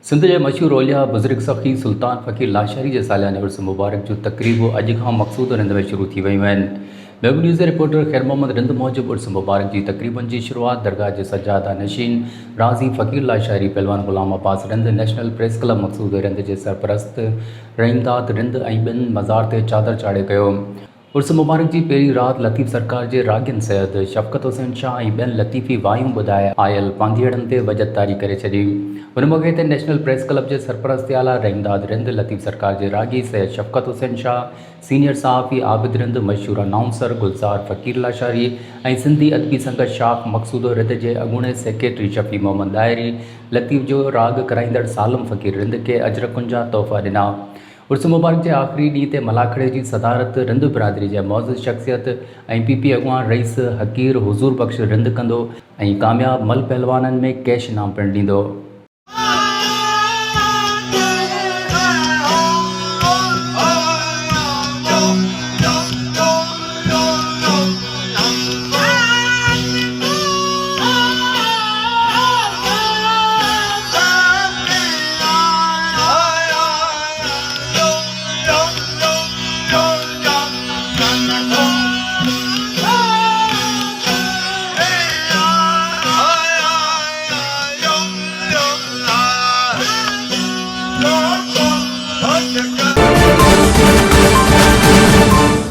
सिंध के मशहूर ओलिया बुज़ुर्ग सख़ी सुल्तान फ़कीर लाशारी के सालियाने उर्स मुबारक जो तकरीबूं अॼु खां मक़सूद रिंद में शुरू थी वयूं आहिनि। महबूब न्यूज़ रिपोर्टर ख़ैर मोहम्मद रिंद मूजिब उर्स मुबारक की तकरीबन की शुरुआत दरगाह के सजादा नशीन राज़ी फ़कीर लाशारी पहलवान Ghulam Abbas Rind national press club Maqsood Rind के सरपरस्त रहीमदाद रिंद ऐं ॿिनि मज़ार ते चादर चाढ़े कयो। उर्स मुबारक की पहिरीं रात लतीफ़ सरकार के रागिन सैयद शफ़क़त हुसैन शाह ऐं ॿियनि लतीफ़ी वायूं ॿुधाए आयल पांधीअड़नि ते वजत तारी करे छॾी। हुन मौक़े ते नेशनल प्रेस क्लब के सरपरस्त आला रहीमदाद रिंद लतीफ़ सरकार के रागी सैयद शफ़क़त हुसैन शाह सीनियर सहाफ़ी आबिद रिंद मशहूर अनाउंसर गुलज़ार फ़कीर लाशारी ऐं सिंधी अदबी संघ शाख मक़सूद रिंद के अॻूणे सेक्रेटरी शफ़ी मोहम्मद दायरी लतीफ़ जो राग कराईंदड़ सालम फ़कीर रिंद के अजरकुनि जा तोहफ़ा ॾिना। उर्स मुबारक के आख़िरी ॾींहं ते मलाखड़े की सदारत रिंद बिरादरी के मौज़ूज़ शख़्सियत ऐं पीपी अॻवान रईस हकीर हुज़ूर बख़्श रिंद कंदो ऐं कामयाब मल पहलवाननि में कैश इनाम पिणु ॾींदो।